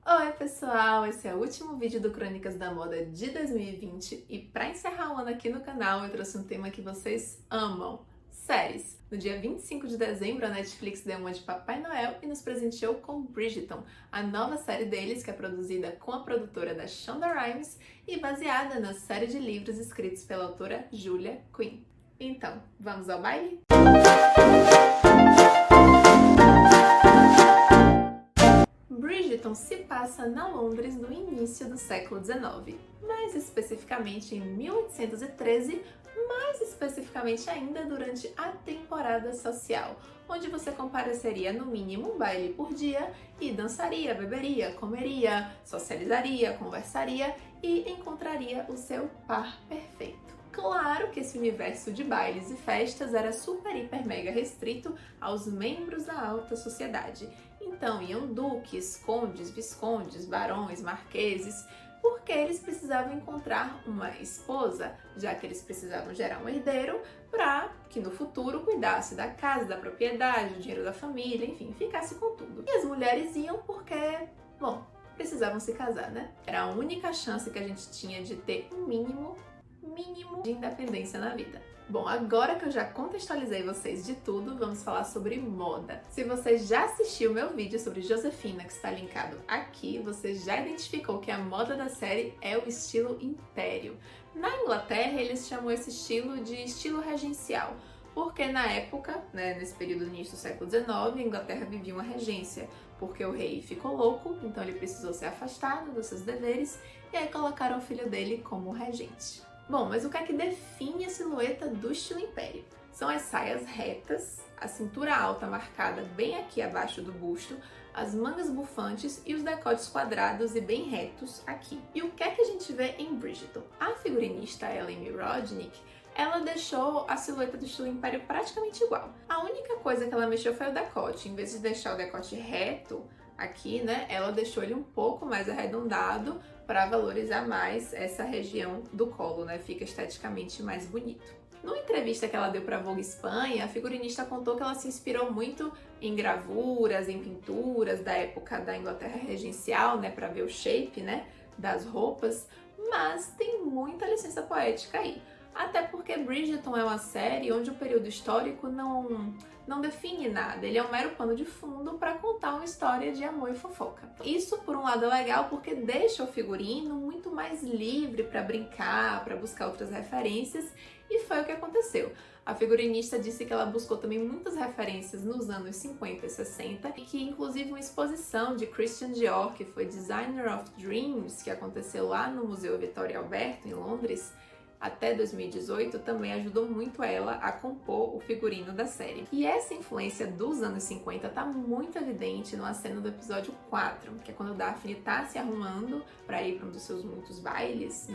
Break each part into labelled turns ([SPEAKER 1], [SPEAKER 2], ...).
[SPEAKER 1] Oi pessoal, esse é o último vídeo do Crônicas da Moda de 2020 e para encerrar o ano aqui no canal eu trouxe um tema que vocês amam, séries. No dia 25 de dezembro a Netflix deu uma de Papai Noel e nos presenteou com Bridgerton, a nova série deles que é produzida com a produtora da Shonda Rhimes e baseada na série de livros escritos pela autora Julia Quinn. Então, vamos ao baile? Bridgerton se passa na Londres no início do século XIX, mais especificamente em 1813, mais especificamente ainda durante a temporada social, onde você compareceria no mínimo um baile por dia e dançaria, beberia, comeria, socializaria, conversaria e encontraria o seu par perfeito. Claro que esse universo de bailes e festas era super, hiper, mega restrito aos membros da alta sociedade. Então iam duques, condes, viscondes, barões, marqueses, porque eles precisavam encontrar uma esposa, já que eles precisavam gerar um herdeiro para que no futuro cuidasse da casa, da propriedade, do dinheiro da família, enfim, ficasse com tudo. E as mulheres iam porque, bom, precisavam se casar, né? Era a única chance que a gente tinha de ter um mínimo de independência na vida. Bom, agora que eu já contextualizei vocês de tudo, vamos falar sobre moda. Se você já assistiu o meu vídeo sobre Josefina, que está linkado aqui, você já identificou que a moda da série é o estilo império. Na Inglaterra, eles chamam esse estilo de estilo regencial, porque na época, nesse período do início do século XIX, a Inglaterra vivia uma regência, porque o rei ficou louco, então ele precisou ser afastado dos seus deveres, e aí colocaram o filho dele como regente. Bom, mas o que é que define a silhueta do estilo império? São as saias retas, a cintura alta marcada bem aqui abaixo do busto, as mangas bufantes e os decotes quadrados e bem retos aqui. E o que é que a gente vê em Bridgerton? A figurinista Ellen Rodnick, ela deixou a silhueta do estilo império praticamente igual. A única coisa que ela mexeu foi o decote. Em vez de deixar o decote reto aqui, ela deixou ele um pouco mais arredondado para valorizar mais essa região do colo, fica esteticamente mais bonito. Numa entrevista que ela deu para Vogue Espanha, a figurinista contou que ela se inspirou muito em gravuras, em pinturas da época da Inglaterra regencial, para ver o shape, das roupas, mas tem muita licença poética aí. Até porque Bridgerton é uma série onde o período histórico não define nada, ele é um mero pano de fundo para contar uma história de amor e fofoca. Isso, por um lado, é legal porque deixa o figurino muito mais livre para brincar, para buscar outras referências, e foi o que aconteceu. A figurinista disse que ela buscou também muitas referências nos anos 50 e 60, e que inclusive uma exposição de Christian Dior, que foi Designer of Dreams, que aconteceu lá no Museu Vittorio Alberto, em Londres, até 2018, também ajudou muito ela a compor o figurino da série. E essa influência dos anos 50 tá muito evidente numa cena do episódio 4, que é quando Daphne tá se arrumando para ir para um dos seus muitos bailes,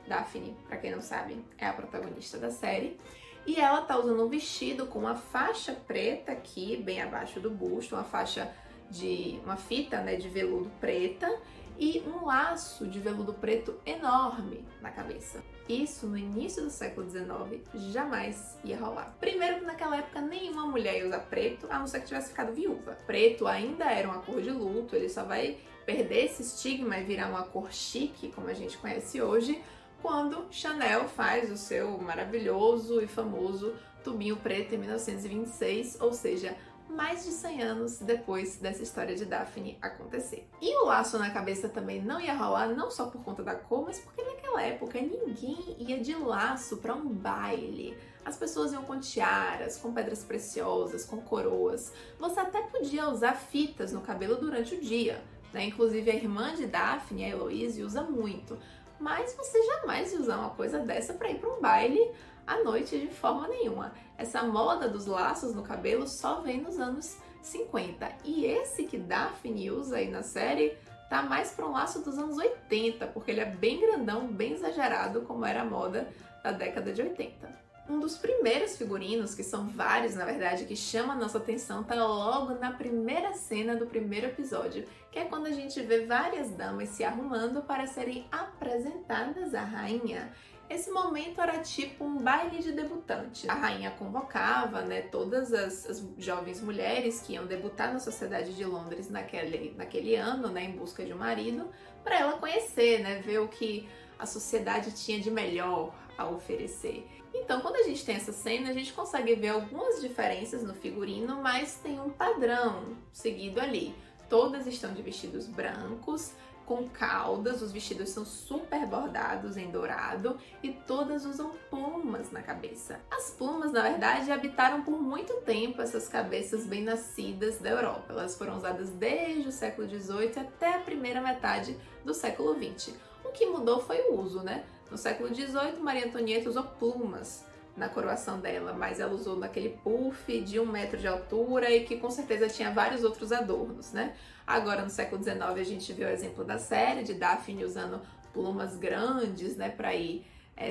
[SPEAKER 1] Daphne, para quem não sabe, é a protagonista da série. E ela tá usando um vestido com uma faixa preta aqui, bem abaixo do busto, uma fita de veludo preta, e um laço de veludo preto enorme na cabeça. Isso, no início do século XIX, jamais ia rolar. Primeiro que naquela época nenhuma mulher ia usar preto, a não ser que tivesse ficado viúva. Preto ainda era uma cor de luto, ele só vai perder esse estigma e virar uma cor chique, como a gente conhece hoje, quando Chanel faz o seu maravilhoso e famoso tubinho preto em 1926, ou seja, mais de 100 anos depois dessa história de Daphne acontecer. E o laço na cabeça também não ia rolar, não só por conta da cor, mas porque naquela época ninguém ia de laço para um baile. As pessoas iam com tiaras, com pedras preciosas, com coroas. Você até podia usar fitas no cabelo durante o dia, Inclusive a irmã de Daphne, a Heloise, usa muito. Mas você jamais ia usar uma coisa dessa para ir para um baile à noite de forma nenhuma. Essa moda dos laços no cabelo só vem nos anos 50. E esse que Daphne usa aí na série tá mais para um laço dos anos 80, porque ele é bem grandão, bem exagerado, como era a moda da década de 80. Um dos primeiros figurinos, que são vários na verdade, que chama a nossa atenção, tá logo na primeira cena do primeiro episódio, que é quando a gente vê várias damas se arrumando para serem apresentadas à rainha. Esse momento era tipo um baile de debutante. A rainha convocava, né, todas as jovens mulheres que iam debutar na sociedade de Londres naquele ano, né, em busca de um marido, para ela conhecer, né, ver o que a sociedade tinha de melhor a oferecer. Então, quando a gente tem essa cena, a gente consegue ver algumas diferenças no figurino, mas tem um padrão seguido ali. Todas estão de vestidos brancos, com caudas, os vestidos são super bordados em dourado e todas usam plumas na cabeça. As plumas, na verdade, habitaram por muito tempo essas cabeças bem nascidas da Europa. Elas foram usadas desde o século XVIII até a primeira metade do século XX. O que mudou foi o uso, né? No século XVIII, Maria Antonieta usou plumas na coroação dela, mas ela usou naquele puff de 1 metro de altura e que com certeza tinha vários outros adornos, né? Agora, no século XIX, a gente vê o exemplo da série de Daphne usando plumas grandes, né, para ir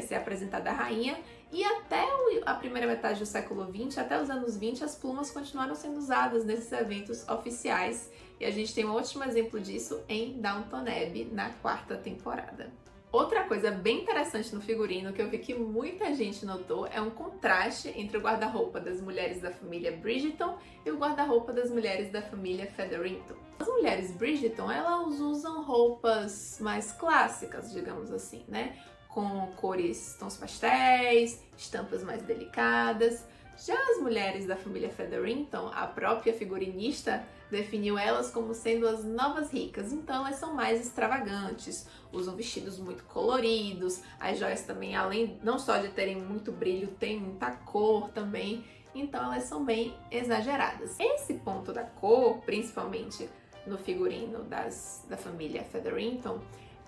[SPEAKER 1] ser apresentada a rainha. E até a primeira metade do século XX, até os anos 20, as plumas continuaram sendo usadas nesses eventos oficiais. E a gente tem um ótimo exemplo disso em Downton Abbey, na 4ª temporada. Outra coisa bem interessante no figurino que eu vi que muita gente notou é um contraste entre o guarda-roupa das mulheres da família Bridgerton e o guarda-roupa das mulheres da família Featherington. As mulheres Bridgerton, elas usam roupas mais clássicas, digamos assim, né? Com cores, tons pastéis, estampas mais delicadas. Já as mulheres da família Featherington, a própria figurinista definiu elas como sendo as novas ricas, então elas são mais extravagantes, usam vestidos muito coloridos, as joias também, além não só de terem muito brilho, tem muita cor também, então elas são bem exageradas. Esse ponto da cor, principalmente no figurino da família Featherington,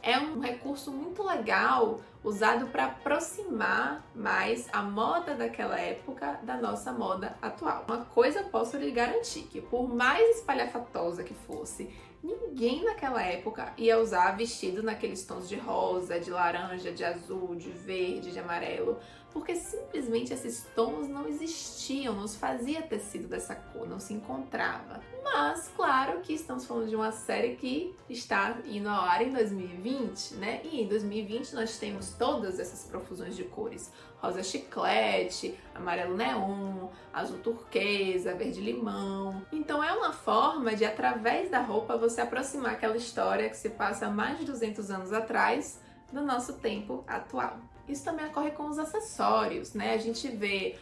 [SPEAKER 1] é um recurso muito legal usado para aproximar mais a moda daquela época da nossa moda atual. Uma coisa eu posso lhe garantir, que por mais espalhafatosa que fosse, ninguém naquela época ia usar vestido naqueles tons de rosa, de laranja, de azul, de verde, de amarelo, porque simplesmente esses tons não existiam, não se fazia tecido dessa cor, não se encontrava. Mas, claro que estamos falando de uma série que está indo ao ar em 2020, né? E em 2020 nós temos todas essas profusões de cores. Rosa chiclete, amarelo neon, azul turquesa, verde limão. Então é uma forma de, através da roupa, você aproximar aquela história que se passa há mais de 200 anos atrás do nosso tempo atual. Isso também ocorre com os acessórios, né? A gente vê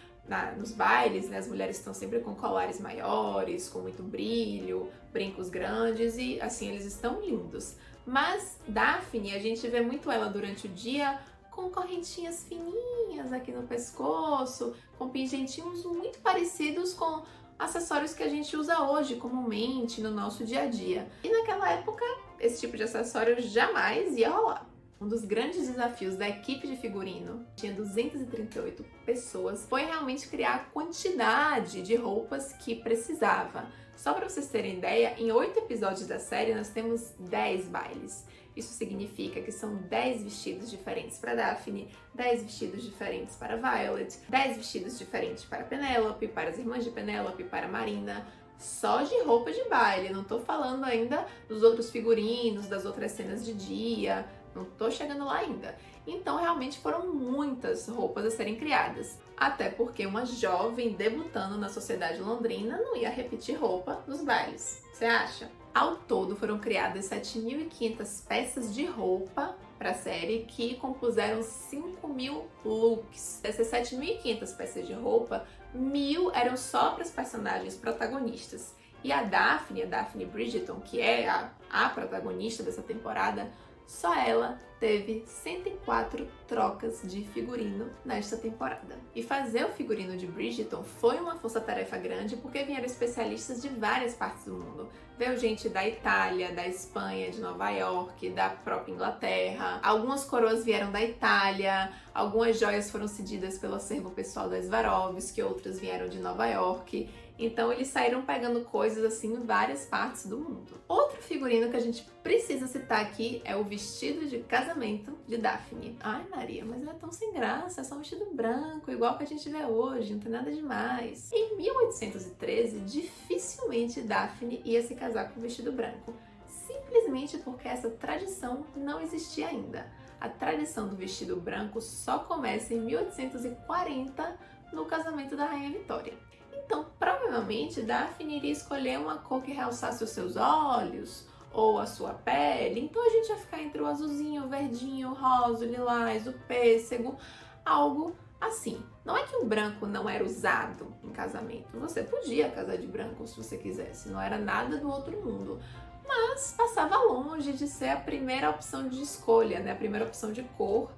[SPEAKER 1] nos bailes, né, as mulheres estão sempre com colares maiores, com muito brilho, brincos grandes e assim eles estão lindos. Mas Daphne, a gente vê muito ela durante o dia com correntinhas fininhas aqui no pescoço, com pingentinhos muito parecidos com acessórios que a gente usa hoje comumente no nosso dia a dia. E naquela época, esse tipo de acessório jamais ia rolar. Um dos grandes desafios da equipe de figurino, tinha 238 pessoas, foi realmente criar a quantidade de roupas que precisava. Só para vocês terem ideia, em 8 episódios da série nós temos 10 bailes. Isso significa que são 10 vestidos diferentes para Daphne, 10 vestidos diferentes para Violet, 10 vestidos diferentes para Penélope, para as irmãs de Penélope, para Marina. Só de roupa de baile, não tô falando ainda dos outros figurinos, das outras cenas de dia, não tô chegando lá ainda. Então realmente foram muitas roupas a serem criadas. Até porque uma jovem debutando na sociedade londrina não ia repetir roupa nos bailes. Você acha? Ao todo foram criadas 7.500 peças de roupa para a série, que compuseram 5.000 looks. Dessas 7.500 peças de roupa, 1.000 eram só para os personagens protagonistas. E a Daphne Bridgerton, que é a protagonista dessa temporada, só ela teve 104 trocas de figurino nesta temporada. E fazer o figurino de Bridgerton foi uma força-tarefa grande, porque vieram especialistas de várias partes do mundo. Veio gente da Itália, da Espanha, de Nova York, da própria Inglaterra. Algumas coroas vieram da Itália, algumas joias foram cedidas pelo acervo pessoal da Swarovski, outras vieram de Nova York. Então eles saíram pegando coisas assim em várias partes do mundo. Outro figurino que a gente precisa citar aqui é o vestido de casamento de Daphne. Ai Maria, mas não é tão sem graça, é só um vestido branco, igual que a gente vê hoje, não tem nada demais. Em 1813, dificilmente Daphne ia se casar com um vestido branco, simplesmente porque essa tradição não existia ainda. a tradição do vestido branco só começa em 1840, no casamento da Rainha Vitória. Então, provavelmente, Daphne iria escolher uma cor que realçasse os seus olhos ou a sua pele. Então a gente ia ficar entre o azulzinho, o verdinho, o rosa, o lilás, o pêssego, algo assim. Não é que o branco não era usado em casamento. Você podia casar de branco se você quisesse, não era nada do outro mundo. Mas passava longe de ser a primeira opção de escolha, né? A primeira opção de cor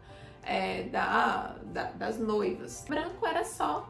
[SPEAKER 1] das noivas. Branco era só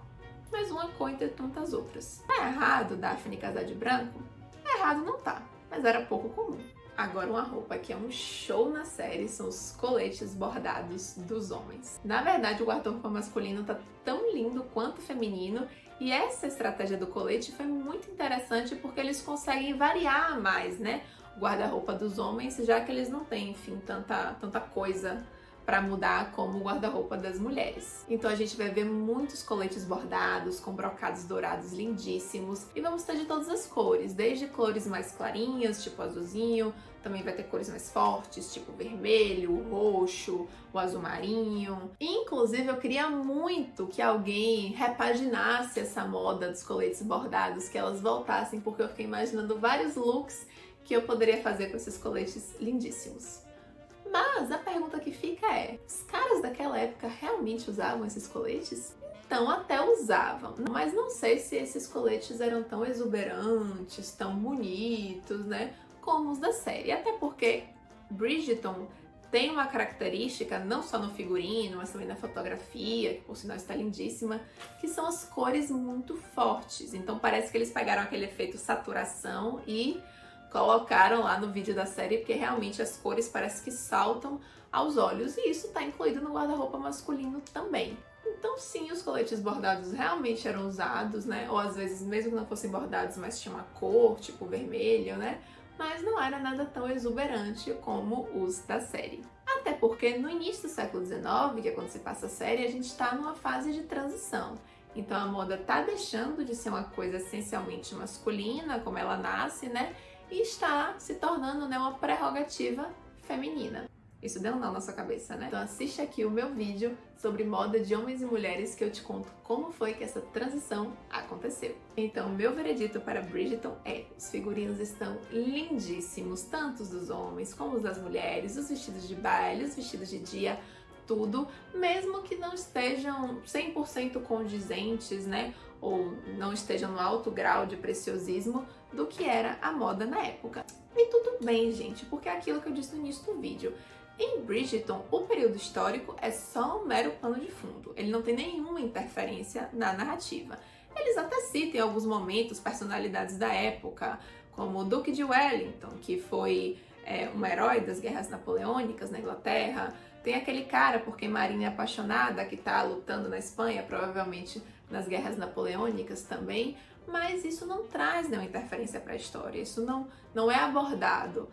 [SPEAKER 1] mais uma cor entre tantas outras. Tá errado Daphne casar de branco? Errado não tá, mas era pouco comum. Agora uma roupa que é um show na série são os coletes bordados dos homens. Na verdade, o guarda-roupa masculino tá tão lindo quanto feminino, e essa estratégia do colete foi muito interessante porque eles conseguem variar mais, né? O guarda-roupa dos homens, já que eles não têm, enfim, tanta coisa para mudar como o guarda-roupa das mulheres. Então a gente vai ver muitos coletes bordados, com brocados dourados lindíssimos, e vamos ter de todas as cores, desde cores mais clarinhas, tipo azulzinho, também vai ter cores mais fortes, tipo vermelho, o roxo, o azul marinho. Inclusive eu queria muito que alguém repaginasse essa moda dos coletes bordados, que elas voltassem, porque eu fiquei imaginando vários looks que eu poderia fazer com esses coletes lindíssimos. Mas a pergunta que fica é, os caras daquela época realmente usavam esses coletes? Então até usavam, mas não sei se esses coletes eram tão exuberantes, tão bonitos, né, como os da série. Até porque Bridgerton tem uma característica, não só no figurino, mas também na fotografia, que por sinal está lindíssima, que são as cores muito fortes. Então parece que eles pegaram aquele efeito saturação e colocaram lá no vídeo da série, porque realmente as cores parecem que saltam aos olhos, e isso está incluído no guarda-roupa masculino também. Então sim, os coletes bordados realmente eram usados, né? Ou às vezes mesmo que não fossem bordados, mas tinha uma cor, tipo vermelho, né? Mas não era nada tão exuberante como os da série. Até porque no início do século XIX, que é quando se passa a série, a gente está numa fase de transição. Então a moda tá deixando de ser uma coisa essencialmente masculina, como ela nasce, né? E está se tornando, né, uma prerrogativa feminina. Isso deu um nó na sua cabeça, né? Então assiste aqui o meu vídeo sobre moda de homens e mulheres, que eu te conto como foi que essa transição aconteceu. Então, meu veredito para Bridgerton é: os figurinos estão lindíssimos, tanto os dos homens como os das mulheres, os vestidos de baile, os vestidos de dia, tudo, mesmo que não estejam 100% condizentes, né? Ou não estejam no alto grau de preciosismo do que era a moda na época. E tudo bem, gente, porque é aquilo que eu disse no início do vídeo. Em Bridgerton, o período histórico é só um mero pano de fundo. Ele não tem nenhuma interferência na narrativa. Eles até citam em alguns momentos personalidades da época, como o Duque de Wellington, que foi um herói das guerras napoleônicas na Inglaterra. Tem aquele cara por quem Marina é apaixonada, que está lutando na Espanha, provavelmente nas guerras napoleônicas também, mas isso não traz nenhuma interferência para a história, isso não é abordado.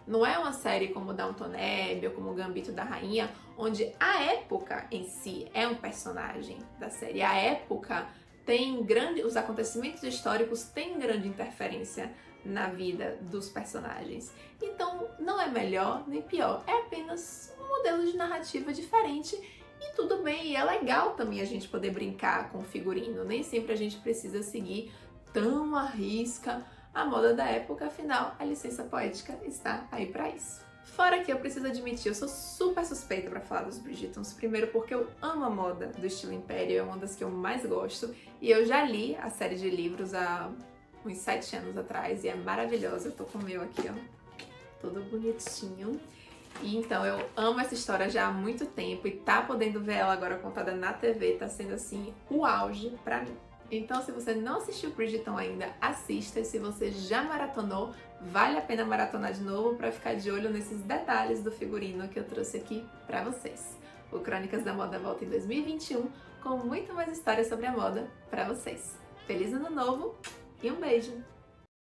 [SPEAKER 1] Não é uma série como Downton Abbey ou como Gambito da Rainha, onde a época em si é um personagem da série. A época tem os acontecimentos históricos têm grande interferência na vida dos personagens. Então não é melhor nem pior, é apenas um modelo de narrativa diferente. E tudo bem, e é legal também a gente poder brincar com o figurino. Nem sempre a gente precisa seguir tão à risca a moda da época, afinal, a licença poética está aí para isso. Fora que eu preciso admitir, eu sou super suspeita para falar dos Bridgertons. Primeiro porque eu amo a moda do estilo Império, é uma das que eu mais gosto. E eu já li a série de livros há uns 7 anos atrás e é maravilhosa. Eu tô com o meu aqui, ó, todo bonitinho. E então eu amo essa história já há muito tempo, e tá podendo ver ela agora contada na TV tá sendo assim o auge pra mim. Então se você não assistiu Bridgerton ainda, assista, e se você já maratonou, vale a pena maratonar de novo pra ficar de olho nesses detalhes do figurino que eu trouxe aqui pra vocês. O Crônicas da Moda volta em 2021 com muito mais histórias sobre a moda pra vocês. Feliz Ano Novo e um beijo!